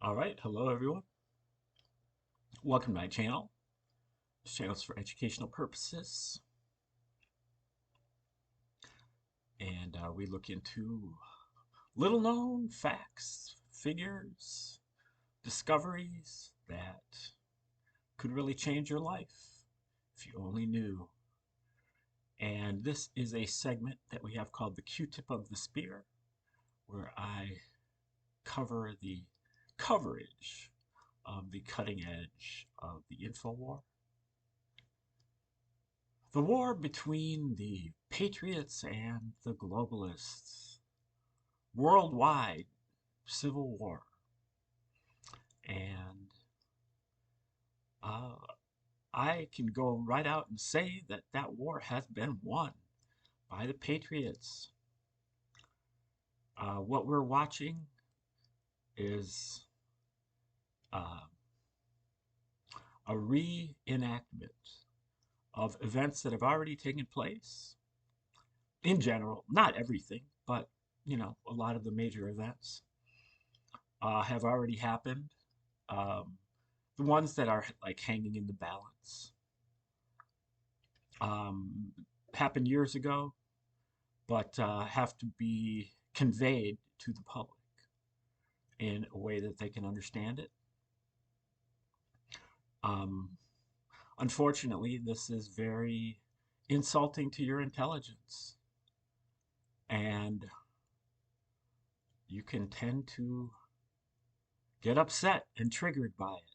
All right, hello everyone. Welcome to my channel. This channel is for educational purposes, and we look into little known facts, figures, discoveries that could really change your life if you only knew. And this is a segment that we have called the Q-tip of the spear, where I cover the coverage of the cutting edge of the info war. The war between the patriots and the globalists. Worldwide civil war. And uh, I can go right out and say that that war has been won by the patriots. What we're watching is uh, a reenactment of events that have already taken place. In general, not everything, but a lot of the major events have already happened. Um, the ones that are like hanging in the balance um, happened years ago, but have to be conveyed to the public in a way that they can understand it. Um, Unfortunately, this is very insulting to your intelligence, and you can tend to get upset and triggered by it.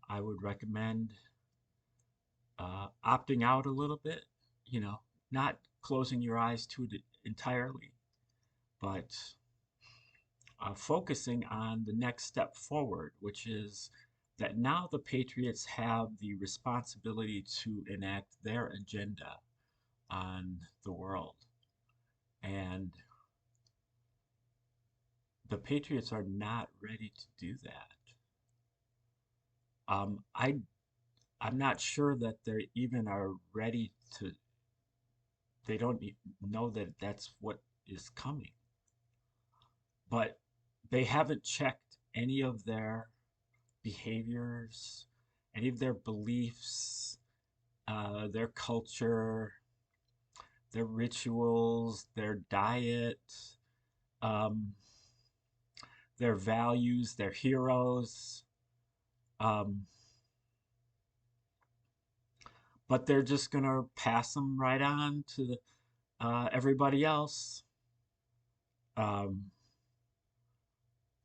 I would recommend opting out a little bit, you know, not closing your eyes to it entirely, but focusing on the next step forward, which is that now the Patriots have the responsibility to enact their agenda on the world. And the Patriots are not ready to do that. Um, I I'm not sure that they even are ready to. They don't know that that's what is coming, but they haven't checked any of their behaviors, any of their beliefs, their culture, their rituals, their diet, um, their values, their heroes. Um, but they're just going to pass them right on to everybody else. Um,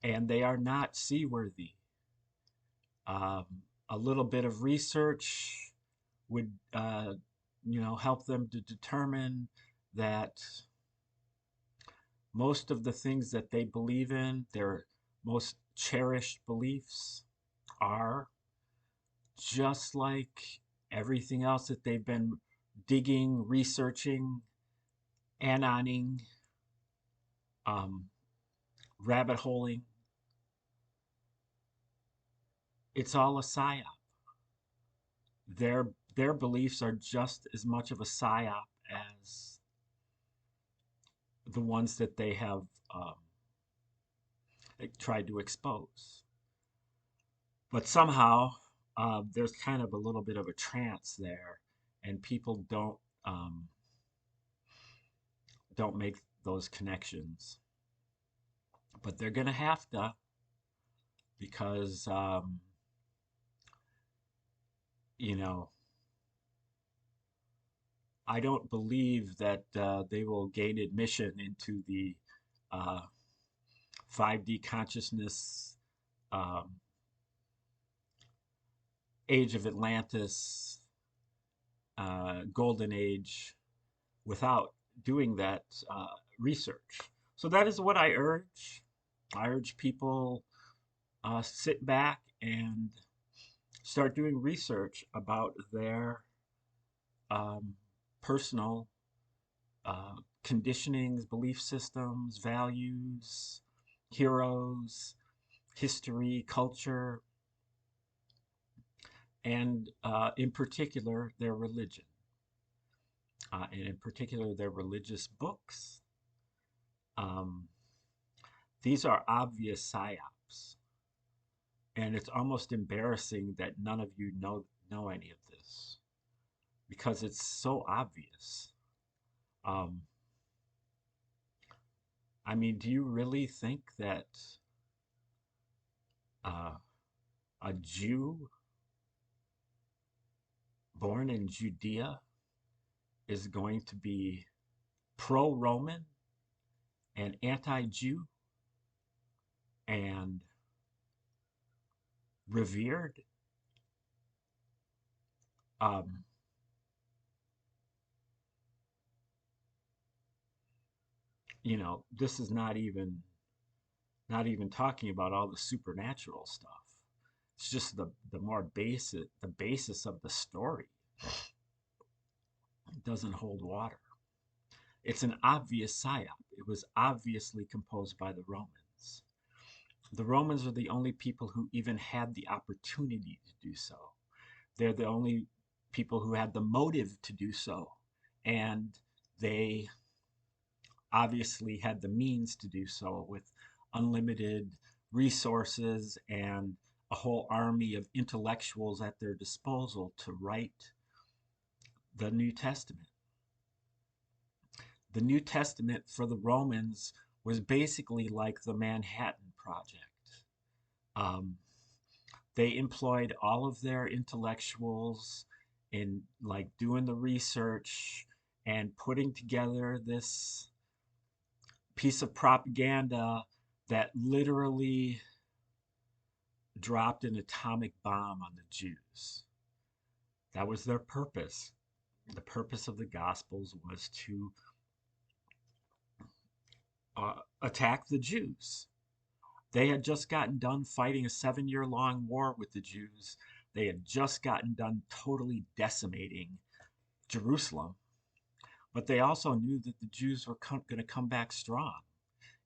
and they are not seaworthy. Um, a little bit of research would, help them to determine that most of the things that they believe in, their most cherished beliefs, are just like everything else that they've been digging, researching, anoning, um, rabbit holing. It's all a psyop. Their beliefs are just as much of a psyop as the ones that they have tried to expose. But somehow there's kind of a little bit of a trance there, and people don't make those connections. But they're gonna have to because you know I don't believe that they will gain admission into the uh, 5D consciousness um, age of Atlantis, golden age, without doing that research. So that is what I urge. I urge people sit back and start doing research about their um, personal uh, conditionings, belief systems, values, heroes, history, culture, and in particular, their religion, and in particular, their religious books. Um, These are obvious psyops, and it's almost embarrassing that none of you know any of this because it's so obvious. Um, I mean, do you really think that uh, a Jew born in Judea is going to be pro-Roman and anti-Jew and revered? Um, this is not even talking about all the supernatural stuff. It's just the more basic, the basis of the story doesn't hold water. It's an obvious psyop. It was obviously composed by the Romans. The Romans are the only people who even had the opportunity to do so. They're the only people who had the motive to do so. And they obviously had the means to do so with unlimited resources and a whole army of intellectuals at their disposal to write the New Testament. The New Testament for the Romans was basically like the Manhattan Project. Um, they employed all of their intellectuals in like doing the research and putting together this piece of propaganda that literally dropped an atomic bomb on the Jews. That was their purpose. The purpose of the Gospels was to attack the Jews. They had just gotten done fighting a 7-year long war with the Jews. They had just gotten done totally decimating Jerusalem. But they also knew that the Jews were going to come back strong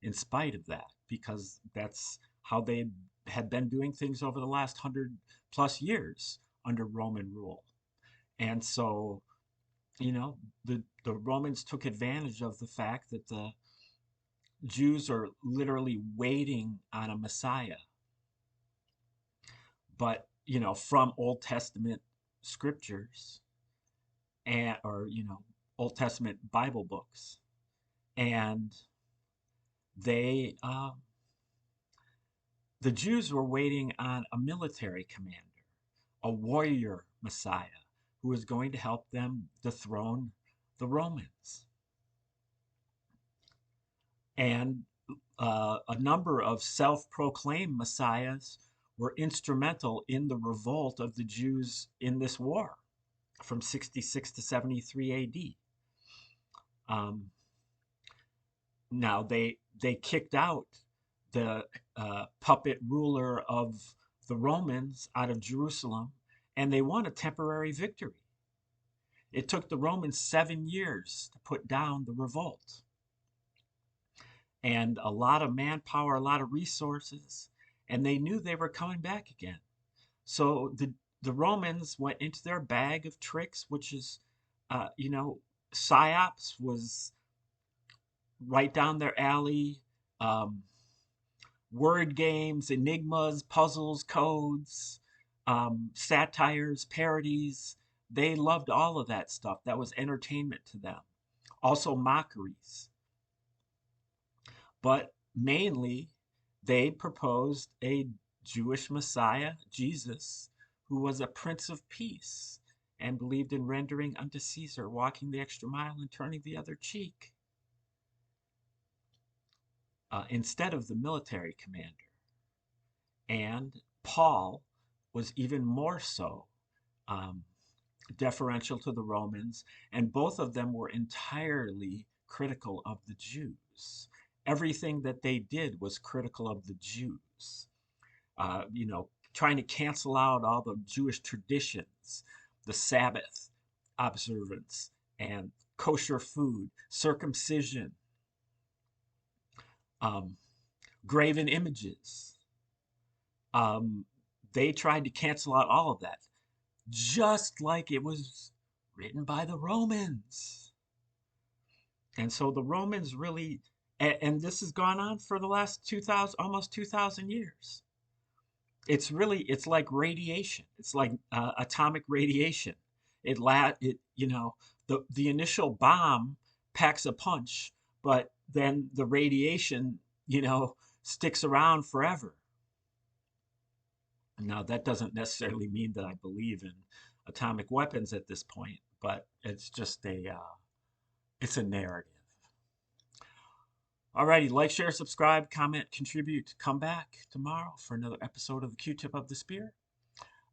in spite of that, because that's how they had been doing things over the last 100+ years under Roman rule. And so, the Romans took advantage of the fact that the Jews are literally waiting on a Messiah. But, from Old Testament scriptures or Old Testament Bible books. And the Jews were waiting on a military commander, a warrior Messiah, who was going to help them dethrone the Romans. And a number of self-proclaimed messiahs were instrumental in the revolt of the Jews in this war from 66 to 73 AD. Now, they kicked out the puppet ruler of the Romans out of Jerusalem, and they won a temporary victory. It took the Romans 7 years to put down the revolt. And a lot of manpower, a lot of resources, and they knew they were coming back again. So the Romans went into their bag of tricks, which is, psyops was right down their alley. Word games, enigmas, puzzles, codes, satires, parodies. They loved all of that stuff. That was entertainment to them. Also mockeries. But mainly, they proposed a Jewish Messiah, Jesus, who was a Prince of Peace and believed in rendering unto Caesar, walking the extra mile and turning the other cheek, instead of the military commander. And Paul was even more so deferential to the Romans, and both of them were entirely critical of the Jews. Everything that they did was critical of the Jews. Trying to cancel out all the Jewish traditions, the Sabbath observance, and kosher food, circumcision, graven images. They tried to cancel out all of that, just like it was written by the Romans. And so the Romans really And this has gone on for the last 2,000, almost 2,000 years. It's like radiation. It's like atomic radiation. The initial bomb packs a punch, but then the radiation, sticks around forever. Now, that doesn't necessarily mean that I believe in atomic weapons at this point, but it's just it's a narrative. Alrighty, like, share, subscribe, comment, contribute. Come back tomorrow for another episode of the Q-Tip of the Spear.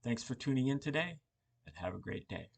Thanks for tuning in today, and have a great day.